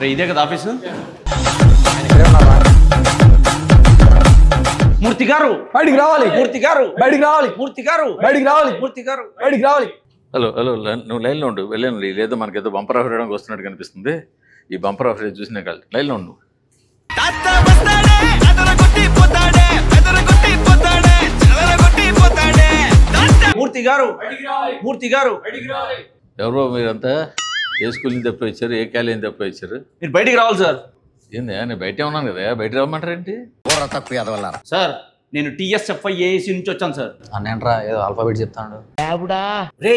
రే ఇదే కదా ఆఫీసు మూర్తి గారు బయటికి రావాలి మూర్తి గారు బయటికి రావాలి మూర్తి గారు బయటికి రావాలి మూర్తి గారు బయటికి రావాలి హలో హలో నువ్వు లైన్లో ఉండు వెళ్ళాను లేదో మనకేదో బంపర్ ఆఫర్ ఇవ్వడానికి వస్తున్నట్టు కనిపిస్తుంది ఈ బంపర్ ఆఫర్ చూసిన కాదు లైన్లో ఉండు మూర్తి గారు మూర్తి గారు ఎవరో మీరంతా ఏ స్కూల్ నుంచి తప్ప వచ్చారు ఏ కాలేజ్ నుంచి తప్ప వచ్చారు మీరు బయటికి రావాలి సార్ ఏంది నేను బయటే ఉన్నాను కదా బయట రమ్మంటారేంటి సార్ నేను TSFI AAC నుంచి వచ్చాను సార్ అన్నేంట్రా ఏదో ఆల్ఫాబెట్ చెప్తాడు రే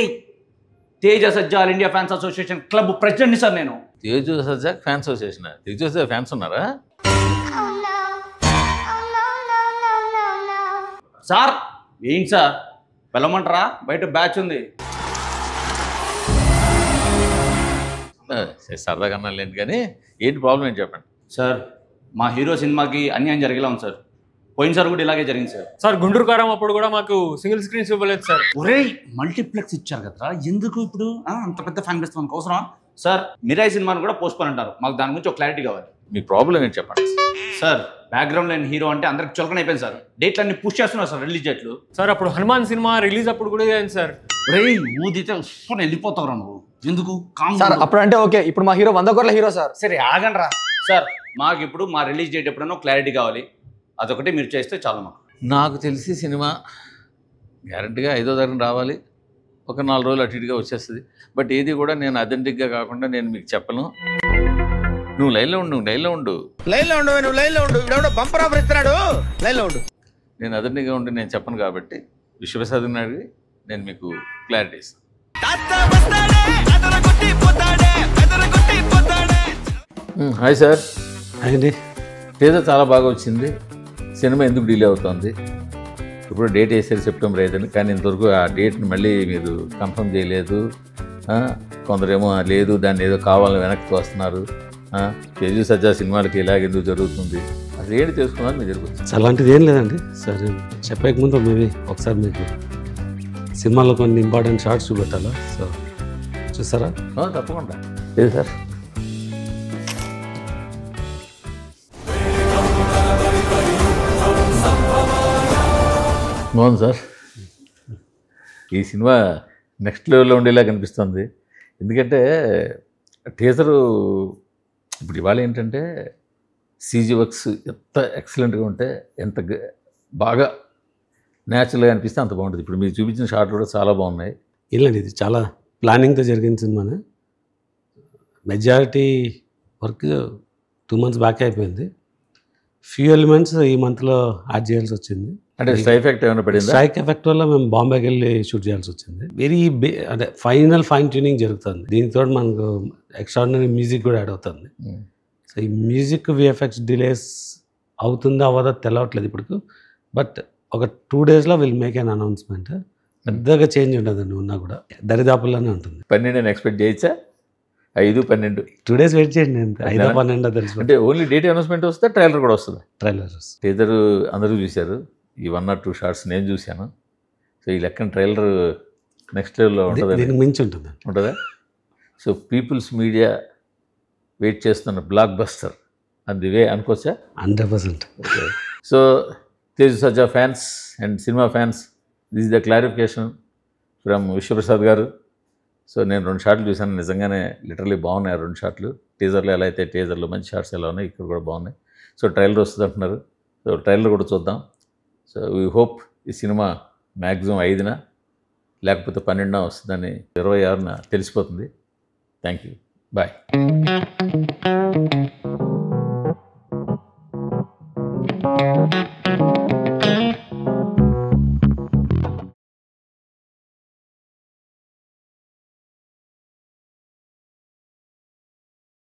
Teja Sajja all India fans association club ప్రెసిడెంట్ని సార్ నేను తేజు సజ్జాక్ ఫ్యాన్స్ వచ్చేసిన తేజు సజ్జా ఫ్యాన్స్ ఉన్నారా సార్ ఏంటి సార్ వెళ్ళమంటారా బయట బ్యాచ్ ఉంది సరదాగా అన్నాలేంటి కానీ ఏంటి ప్రాబ్లం ఏంటి చెప్పండి సార్ మా హీరో సినిమాకి అన్యాయం జరిగేలా ఉంది సార్ పోయినసారి కూడా ఇలాగే జరిగింది సార్ సార్ గుంటూరు కారం అప్పుడు కూడా మాకు సింగిల్ స్క్రీన్స్ ఇవ్వలేదు సార్ ఒరే మల్టీప్లెక్స్ ఇచ్చారు కదరా ఎందుకు ఇప్పుడు అంత పెద్ద ఫ్యాన్ బేస్ మనకు అవసరమా సార్ మిరాయి సినిమాని కూడా పోస్ట్పోన్ అంటారు మాకు దాని గురించి ఒక క్లారిటీ కావాలి మీ ప్రాబ్లం ఏంటి చెప్పండి సార్ బ్యాక్గ్రౌండ్ లేని హీరో అంటే అందరికి చులకన అయిపోయింది సార్ డేట్లు అన్ని పుష్ చేస్తున్నారు సార్ రిలీజ్ డేట్లు సార్ అప్పుడు హనుమాన్ సినిమా రిలీజ్ అప్పుడు కూడా అయింది సార్ రే ఊదితే వెళ్ళిపోతావురా నువ్వు ఎందుకు సార్ అప్పుడు అంటే ఓకే ఇప్పుడు మా హీరో 100 కోట్ల హీరో సార్ సరే ఆగండి రా సార్ మాకు ఇప్పుడు మా రిలీజ్ డేట్ ఎప్పుడైనా క్లారిటీ కావాలి అదొకటి మీరు చేస్తే చాలు మాకు నాకు తెలిసి సినిమా గ్యారంటీగా 5వ తారీఖున రావాలి ఒక 4 రోజులు అటు ఇటుగా వచ్చేస్తుంది బట్ ఏది కూడా నేను అథెంటిక్గా కాకుండా నేను మీకు చెప్పను నువ్వు లైన్లో ఉండు నువ్వు బంపర్ ఆఫర్ ఇస్తున్నాడు లైన్లో ఉండు నేను అథెంటిక్గా ఉండి నేను చెప్పను కాబట్టి విశ్వప్రసాద్ అడిగి నేను మీకు క్లారిటీ ఇస్తాను హాయ్ సార్ అండి ఏదో చాలా బాగా వచ్చింది సినిమా ఎందుకు డిలే అవుతుంది ఇప్పుడు డేట్ వేసారు సెప్టెంబర్ 5 కానీ ఇంతవరకు ఆ డేట్ని మళ్ళీ మీరు కన్ఫర్మ్ చేయలేదు కొందరేమో లేదు దాన్ని ఏదో కావాలని వెనక్కి వస్తున్నారు తేజు సజ్జా సినిమాలకి ఇలాగెందుకు జరుగుతుంది అసలు ఏంటి తెలుసుకున్నారు మీరు జరుగుతుంది అలాంటిది ఏం లేదండి సార్ చెప్పక ముందు మేబీ ఒకసారి మీకు సినిమాలో కొన్ని ఇంపార్టెంట్ షార్ట్స్ చూపెట్టాలా సో చూసారా తప్పకుండా లేదు సార్ బాగుంది సార్ ఈ సినిమా నెక్స్ట్ లెవెల్లో ఉండేలా కనిపిస్తుంది ఎందుకంటే టీజరు ఇప్పుడు ఇవాళ ఏంటంటే CG వర్క్స్ ఎంత ఎక్సలెంట్గా ఉంటే ఎంత బాగా న్యాచురల్గా అనిపిస్తే అంత బాగుంటుంది ఇప్పుడు మీరు చూపించిన షార్ట్లు కూడా చాలా బాగున్నాయి ఇల్లండి ఇది చాలా ప్లానింగ్తో జరిగిన సినిమానే మెజారిటీ వర్క్ 2 months బ్యాక్ అయిపోయింది ఫ్యూ ఎలిమెంట్స్ ఈ మంత్లో యాడ్ చేయాల్సి వచ్చింది అంటే స్ట్రైక్ ఎఫెక్ట్ ఏమైనా పడింది స్ట్రైక్ ఎఫెక్ట్ వల్ల మేము బాంబేకి వెళ్ళి షూట్ చేయాల్సి వచ్చింది వెరీ అంటే ఫైన్ ట్యూనింగ్ జరుగుతుంది దీనితో మనకు ఎక్స్ట్రాడినరీ మ్యూజిక్ కూడా యాడ్ అవుతుంది సో ఈ మ్యూజిక్ VFX డిలేస్ అవుతుందా అవ్వదా తెలవట్లేదు ఇప్పుడు బట్ ఒక 2 daysలో విల్ మేక్ అన్ అనౌన్స్మెంట్ పెద్దగా చేంజ్ ఉండదండి ఉన్నా కూడా దరిదాపుల్లోనే ఉంటుంది 12 ఎక్స్పెక్ట్ చేయొచ్చా 5-12 2 days వెయిట్ చేయండి నేను 5-12 తెలుసు అంటే ఓన్లీ డేట్ అనౌన్స్మెంట్ వస్తే ట్రైలర్ కూడా వస్తుంది ట్రైలర్స్ టీజర్ అందరూ చూశారు ఈ 1 or 2 షార్ట్స్ నేను చూశాను సో ఈ లెక్కన ట్రైలర్ నెక్స్ట్ లెవెల్లో ఉంటుంది దీనికి మించి ఉంటుంది ఉంటుందా సో పీపుల్స్ మీడియా వెయిట్ చేస్తున్న బ్లాక్ బస్టర్ వే అనుకోవచ్చా 100%. So Teju Sajja fans and cinema fans this the clarification from Vishwaprasad గారు సో నేను 2 షాట్లు చూశాను నిజంగానే లిటరలీ బాగున్నాయి 2 షాట్లు టీజర్లో ఎలా అయితే టీజర్లో మంచి షార్ట్స్ ఎలా ఉన్నాయి ఇక్కడ కూడా బాగున్నాయి సో ట్రైలర్ వస్తుంది అంటున్నారు సో ట్రైలర్ కూడా చూద్దాం సో వీ హోప్ ఈ సినిమా మ్యాక్సిమం 5న లేకపోతే 12న వస్తుందని 26న తెలిసిపోతుంది థ్యాంక్ యూ బాయ్